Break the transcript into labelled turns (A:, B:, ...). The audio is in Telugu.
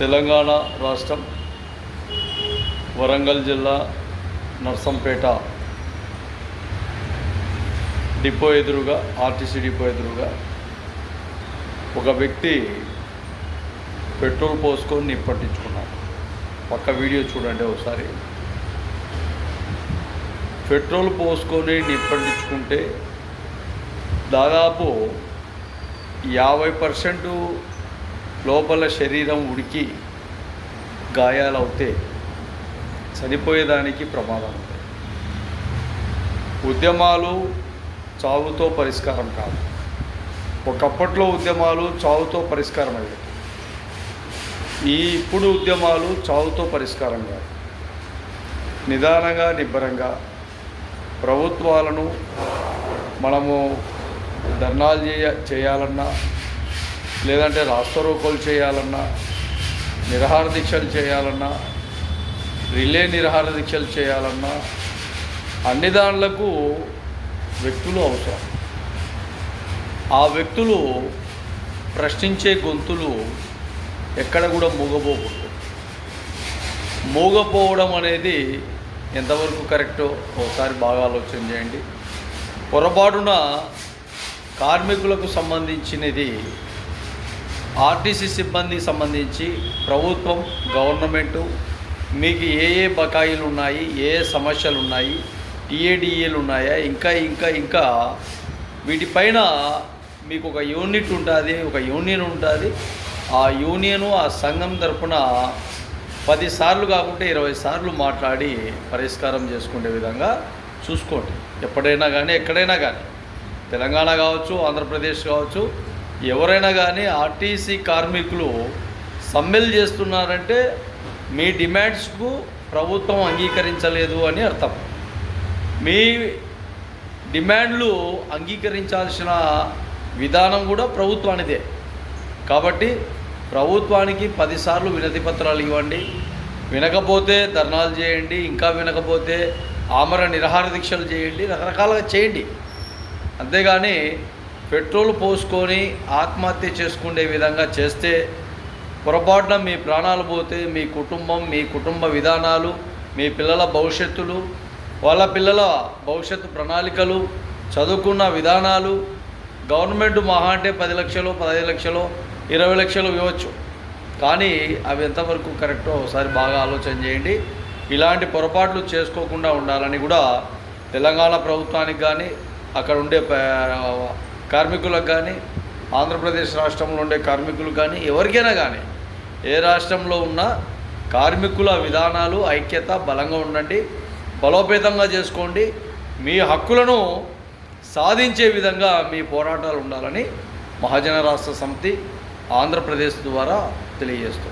A: తెలంగాణ రాష్ట్రం వరంగల్ జిల్లా నర్సంపేట డిపో ఎదురుగా ఆర్టీసీ డిపో ఎదురుగా ఒక వ్యక్తి పెట్రోల్ పోసుకొని నిప్పట్టించుకున్నాడు. పక్క వీడియో చూడండి ఒకసారి. పెట్రోల్ పోసుకొని నిప్పట్టించుకుంటే దాదాపు 50% లోపల శరీరం ఉడికి గాయాలవుతే చనిపోయేదానికి ప్రమాదం ఉంది. ఉద్యమాలు చావుతో పరిష్కారం కాదు. ఒకప్పట్లో ఉద్యమాలు చావుతో పరిష్కారం అయ్యాయి. ఇప్పుడు ఉద్యమాలు చావుతో పరిష్కారం కాదు. నిదానంగా నిబ్బరంగా ప్రభుత్వాలను మనము ధర్నాలు చేయాలన్నా, లేదంటే రాస్తారోకోలు చేయాలన్నా, నిరాహార దీక్షలు చేయాలన్నా, రిలే నిరాహార దీక్షలు చేయాలన్నా అన్ని దానిలకు వ్యక్తులు అవసరం. ఆ వ్యక్తులు ప్రశ్నించే గొంతులు ఎక్కడ కూడా మూగపోకూడదు. మూగపోవడం అనేది ఎంతవరకు కరెక్టో ఒకసారి బాగా ఆలోచన చేయండి. పొరపాటున కార్మికులకు సంబంధించినది, ఆర్టీసీ సిబ్బందికి సంబంధించి ప్రభుత్వం, గవర్నమెంటు మీకు ఏ బకాయిలు ఉన్నాయి, ఏ సమస్యలు ఉన్నాయి, టీఏడిఏలు ఉన్నాయా, ఇంకా వీటిపైన మీకు ఒక యూనిట్ ఉంటుంది, ఒక యూనియన్ ఉంటుంది. ఆ యూనియను, ఆ సంఘం తరపున 10 సార్లు కాకుంటే 20 సార్లు మాట్లాడి పరిష్కారం చేసుకునే విధంగా చూసుకోండి. ఎప్పుడైనా కానీ, ఎక్కడైనా కానీ, తెలంగాణ కావచ్చు, ఆంధ్రప్రదేశ్ కావచ్చు, ఎవరైనా కానీ ఆర్టీసీ కార్మికులు సమ్మెలు చేస్తున్నారంటే మీ డిమాండ్స్కు ప్రభుత్వం అంగీకరించలేదు అని అర్థం. మీ డిమాండ్లు అంగీకరించాల్సిన విధానం కూడా ప్రభుత్వానిదే. కాబట్టి ప్రభుత్వానికి 10 సార్లు వినతి పత్రాలు ఇవ్వండి. వినకపోతే ధర్నాలు చేయండి, ఇంకా వినకపోతే ఆమరణ నిరాహార దీక్షలు చేయండి, రకరకాలుగా చేయండి. అంతేగాని పెట్రోల్ పోసుకొని ఆత్మహత్య చేసుకునే విధంగా చేస్తే పొరపాటున మీ ప్రాణాలు పోతే మీ కుటుంబం, మీ కుటుంబ విధానాలు, మీ పిల్లల భవిష్యత్తులు, వాళ్ళ పిల్లల భవిష్యత్తు ప్రణాళికలు, చదువుకున్న విధానాలు, గవర్నమెంట్ మహా అంటే 10 లక్షలు, 15 లక్షలు, 20 లక్షలు ఇవ్వచ్చు. కానీ అవి ఎంతవరకు కరెక్టో ఒకసారి బాగా ఆలోచన చేయండి. ఇలాంటి పొరపాట్లు చేసుకోకుండా ఉండాలని కూడా తెలంగాణ ప్రభుత్వానికి కానీ, అక్కడ ఉండే కార్మికులకు కానీ, ఆంధ్రప్రదేశ్ రాష్ట్రంలో ఉండే కార్మికులకు కానీ, ఎవరికైనా కానీ, ఏ రాష్ట్రంలో ఉన్న కార్మికుల విధానాలు ఐక్యత బలంగా ఉండండి, బలోపేతంగా చేసుకోండి. మీ హక్కులను సాధించే విధంగా మీ పోరాటాలు ఉండాలని మహాజన రాష్ట్ర సమితి ఆంధ్రప్రదేశ్ ద్వారా తెలియజేస్తుంది.